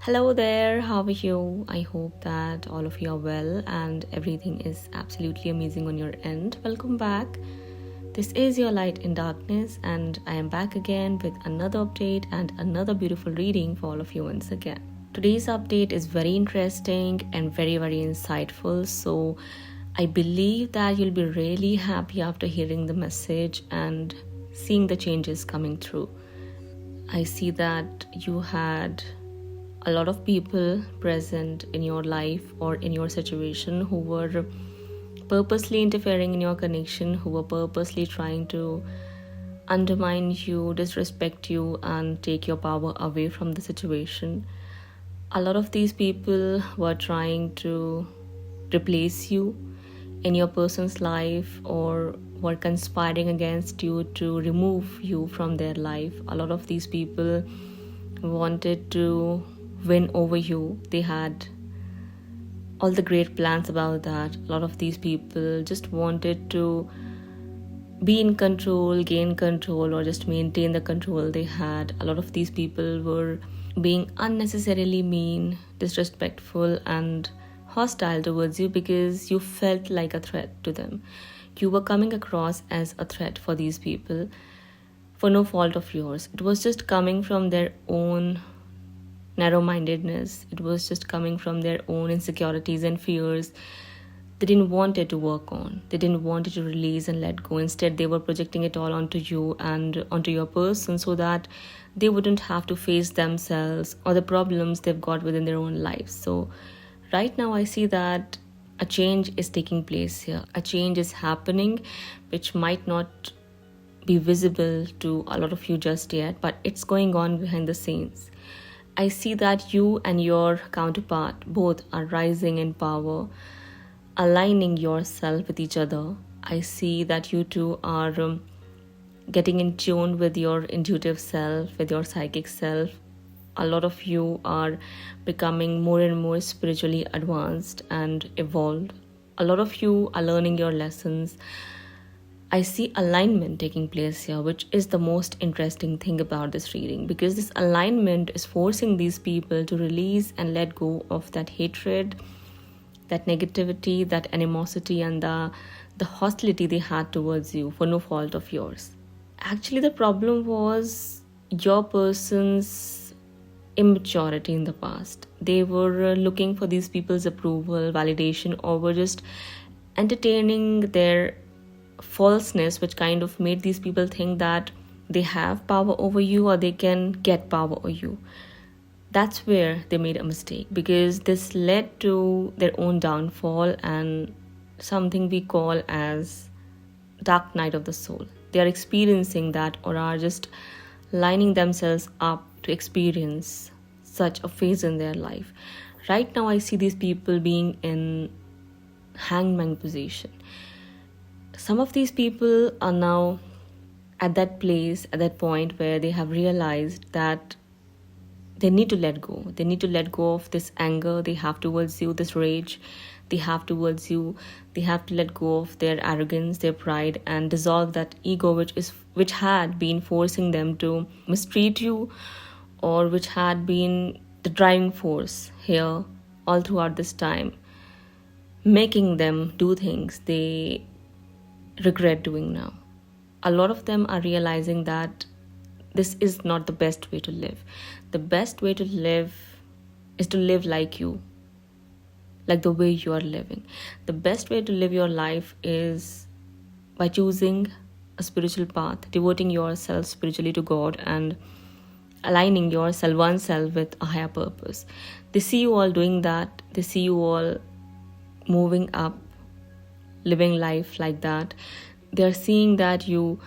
Hello there, how are you? I hope that all of you are well and everything is absolutely amazing on your end. Welcome back. This is your Light in Darkness, and I am back again with another update and another beautiful reading for all of you once again. Today's update is very interesting and very insightful, so I believe that you'll be really happy after hearing the message and seeing the changes coming through. I see that you had a lot of people present in your life or in your situation who were purposely interfering in your connection, who were purposely trying to undermine you, disrespect you, and take your power away from the situation. A lot of these people were trying to replace you in your person's life or were conspiring against you to remove you from their life. A lot of these people wanted to win over you. They had all the great plans about that. A lot of these people just wanted to be in control, gain control, or just maintain the control they had. A lot of these people were being unnecessarily mean, disrespectful, and hostile towards you because you felt like a threat to them. You were coming across as a threat for these people for no fault of yours. It was just coming from their own narrow-mindedness. It was just coming from their own insecurities and fears. They didn't want it to work on. They didn't want it to release and let go. Instead, they were projecting it all onto you and onto your person so that they wouldn't have to face themselves or the problems they've got within their own lives. So right now I see that a change is taking place here. A change is happening, which might not be visible to a lot of you just yet, but it's going on behind the scenes. I see that you and your counterpart both are rising in power, aligning yourself with each other. I see that you two are getting in tune with your intuitive self, with your psychic self. A lot of you are becoming more and more spiritually advanced and evolved. A lot of you are learning your lessons. I see alignment taking place here, which is the most interesting thing about this reading, because this alignment is forcing these people to release and let go of that hatred, that negativity, that animosity, and the hostility they had towards you for no fault of yours. Actually, the problem was your person's immaturity in the past. They were looking for these people's approval, validation, or were just entertaining their falseness, which kind of made these people think that they have power over you or they can get power over you. That's where they made a mistake, because this led to their own downfall and something we call as dark night of the soul. They are experiencing that or are just lining themselves up to experience such a phase in their life. Right now I see these people being in hangman position. Some of these people are now at that place, at that point where they have realized that they need to let go. They need to let go of this anger they have towards you, this rage they have towards you. They have to let go of their arrogance, their pride, and dissolve that ego which had been forcing them to mistreat you, or which had been the driving force here all throughout this time, making them do things they regret doing now. A lot of them are realizing that this is not the best way to live. The best way to live is to live like you, like the way you are living. The best way to live your life is by choosing a spiritual path, devoting yourself spiritually to God and aligning yourself, oneself, with a higher purpose. They see you all doing that. They see you all moving up, living life like that. They're seeing that you're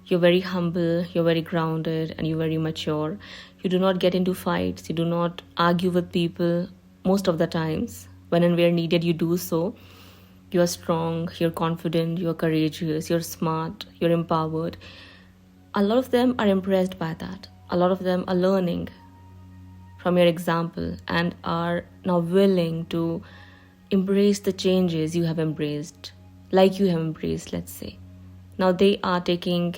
very humble, you're very grounded, and you're very mature. You do not get into fights. You do not argue with people most of the times. When and where needed, you do so. You're strong, you're confident, you're courageous, you're smart, you're empowered. A lot of them are impressed by that. A lot of them are learning from your example and are now willing to embrace the changes you have embraced, like you have embraced, let's say. Now they are taking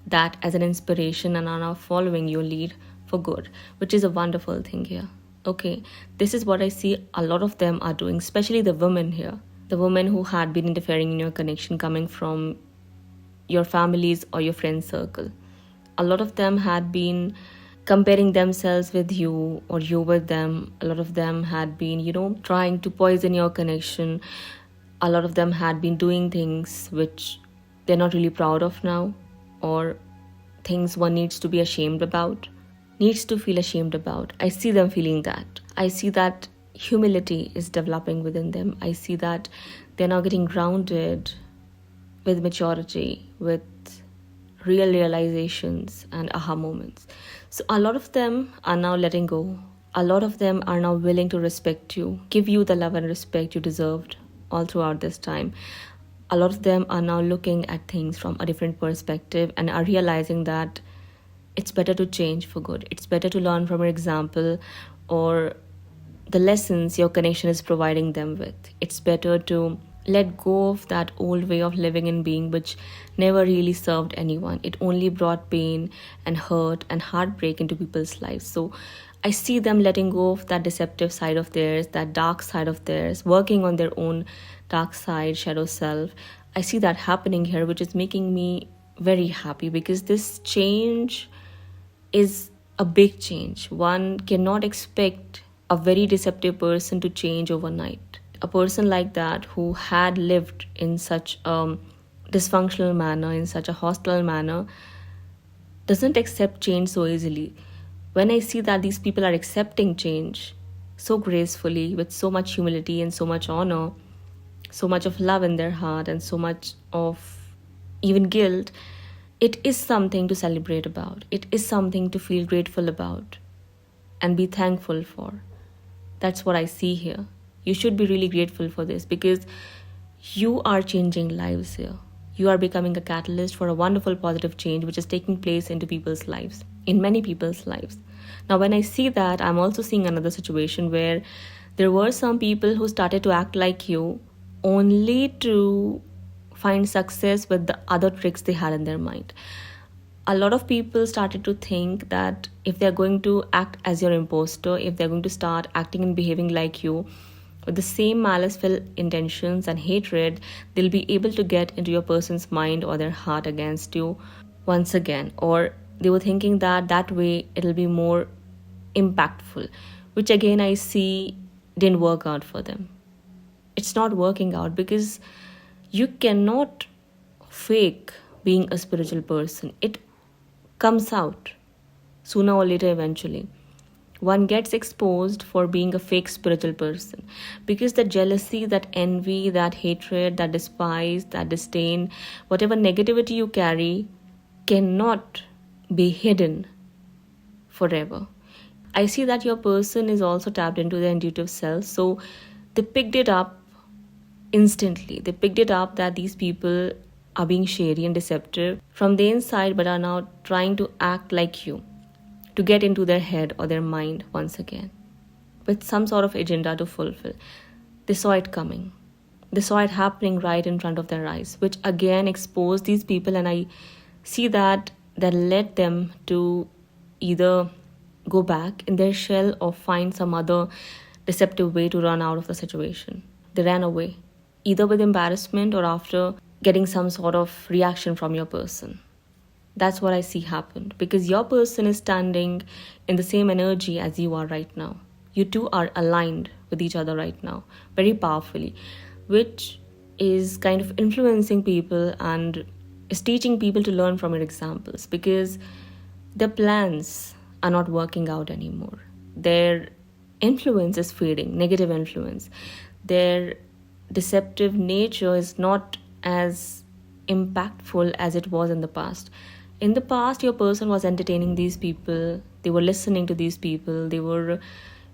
that as an inspiration and are now following your lead for good, which is a wonderful thing here. Okay, this is what I see a lot of them are doing, especially the women here. The women who had been interfering in your connection coming from your families or your friend circle. A lot of them had been comparing themselves with you or you with them. A lot of them had been, trying to poison your connection. A lot of them had been doing things which they're not really proud of now, or things one needs to be ashamed about, needs to feel ashamed about. I see them feeling that. I see that humility is developing within them. I see that they're now getting grounded with maturity, with real realizations and aha moments. So a lot of them are now letting go. A lot of them are now willing to respect you, give you the love and respect you deserved all throughout this time. A lot of them are now looking at things from a different perspective and are realizing that it's better to change for good. It's better to learn from your example or the lessons your connection is providing them with. It's better to let go of that old way of living and being which never really served anyone. It only brought pain and hurt and heartbreak into people's lives. So I see them letting go of that deceptive side of theirs, that dark side of theirs, working on their own dark side, shadow self. I see that happening here, which is making me very happy because this change is a big change. One cannot expect a very deceptive person to change overnight. A person like that who had lived in such a dysfunctional manner, in such a hostile manner, doesn't accept change so easily. When I see that these people are accepting change so gracefully, with so much humility and so much honor, so much of love in their heart and so much of even guilt, it is something to celebrate about. It is something to feel grateful about and be thankful for. That's what I see here. You should be really grateful for this because you are changing lives here. You are becoming a catalyst for a wonderful positive change which is taking place into people's lives, in many people's lives. Now, when I see that, I'm also seeing another situation where there were some people who started to act like you only to find success with the other tricks they had in their mind. A lot of people started to think that if they're going to act as your imposter, if they're going to start acting and behaving like you, with the same malice-filled intentions and hatred, they'll be able to get into your person's mind or their heart against you once again. Or they were thinking that that way it'll be more impactful, which again I see didn't work out for them. It's not working out because you cannot fake being a spiritual person. It comes out sooner or later eventually. One gets exposed for being a fake spiritual person because the jealousy, that envy, that hatred, that despise, that disdain, whatever negativity you carry cannot be hidden forever. I see that your person is also tapped into their intuitive self, so they picked it up instantly. They picked it up that these people are being shady and deceptive from the inside but are now trying to act like you, to get into their head or their mind once again with some sort of agenda to fulfill. They saw it coming. They saw it happening right in front of their eyes, which again exposed these people, and I see that led them to either go back in their shell or find some other deceptive way to run out of the situation. They ran away, either with embarrassment or after getting some sort of reaction from your person. That's what I see happened because your person is standing in the same energy as you are right now. You two are aligned with each other right now, very powerfully, which is kind of influencing people and is teaching people to learn from your examples because their plans are not working out anymore. Their influence is fading, negative influence. Their deceptive nature is not as impactful as it was in the past. In the past, your person was entertaining these people, they were listening to these people, they were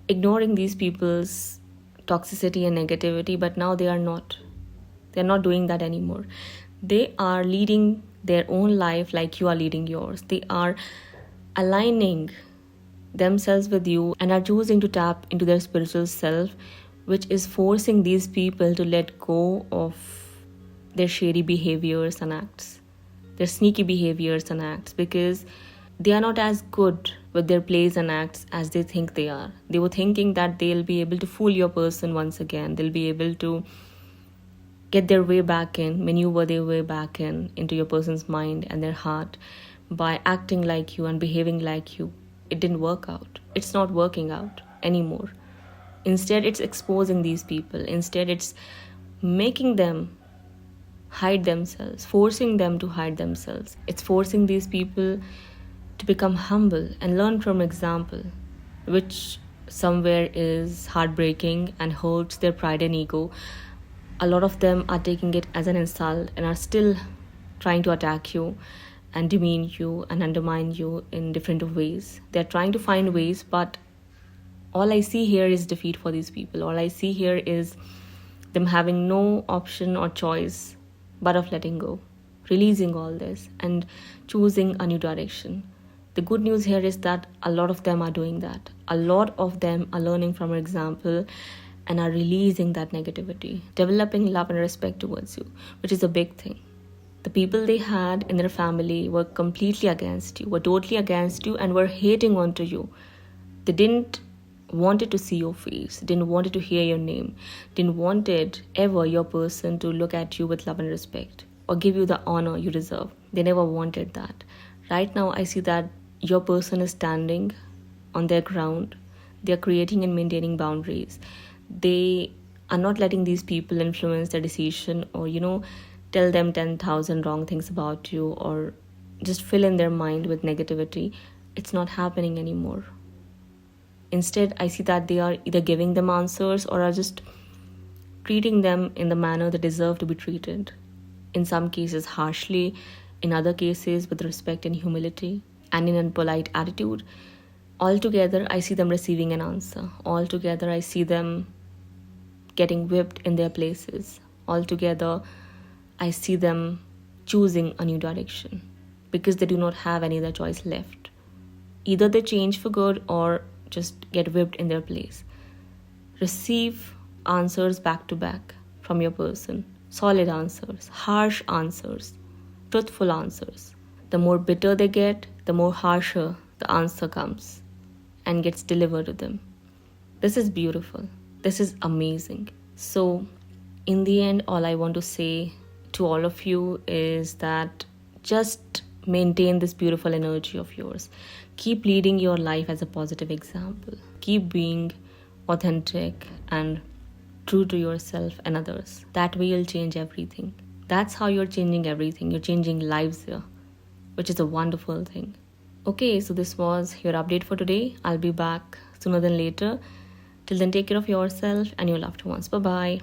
ignoring these people's toxicity and negativity, but now they are not. They're not doing that anymore. They are leading their own life like you are leading yours. They are aligning themselves with you and are choosing to tap into their spiritual self, which is forcing these people to let go of their shady behaviors and acts, their sneaky behaviors and acts, because they are not as good with their plays and acts as they think they are. They were thinking that they'll be able to fool your person once again. They'll be able to get their way back in, maneuver their way back into your person's mind and their heart by acting like you and behaving like you. It didn't work out. It's not working out anymore. Instead, it's exposing these people. Instead, it's making them hide themselves, forcing them to hide themselves. It's forcing these people to become humble and learn from example, which somewhere is heartbreaking and hurts their pride and ego. A lot of them are taking it as an insult and are still trying to attack you and demean you and undermine you in different ways. They're trying to find ways, but all I see here is defeat for these people. All I see here is them having no option or choice but of letting go, releasing all this and choosing a new direction. The good news here is that a lot of them are doing that. A lot of them are learning from our example and are releasing that negativity, developing love and respect towards you, which is a big thing. The people they had in their family were completely against you, were totally against you, and were hating onto you. They didn't wanted to see your face, didn't wanted to hear your name, didn't wanted ever your person to look at you with love and respect or give you the honor you deserve. They never wanted that. Right now, I see that your person is standing on their ground. They are creating and maintaining boundaries. They are not letting these people influence their decision or, tell them 10,000 wrong things about you or just fill in their mind with negativity. It's not happening anymore. Instead, I see that they are either giving them answers or are just treating them in the manner they deserve to be treated. In some cases, harshly. In other cases, with respect and humility and in a polite attitude. Altogether, I see them receiving an answer. Altogether, I see them getting whipped in their places. Altogether, I see them choosing a new direction because they do not have any other choice left. Either they change for good or just get whipped in their place. Receive answers back to back from your person. Solid answers, harsh answers, truthful answers. The more bitter they get, the more harsher the answer comes and gets delivered to them. This is beautiful. This is amazing. So, in the end, all I want to say to all of you is that just maintain this beautiful energy of yours. Keep leading your life as a positive example. Keep being authentic and true to yourself and others. That way you'll change everything. That's how you're changing everything. You're changing lives here, which is a wonderful thing. Okay, so this was your update for today. I'll be back sooner than later. Till then, take care of yourself and your loved ones. Bye-bye.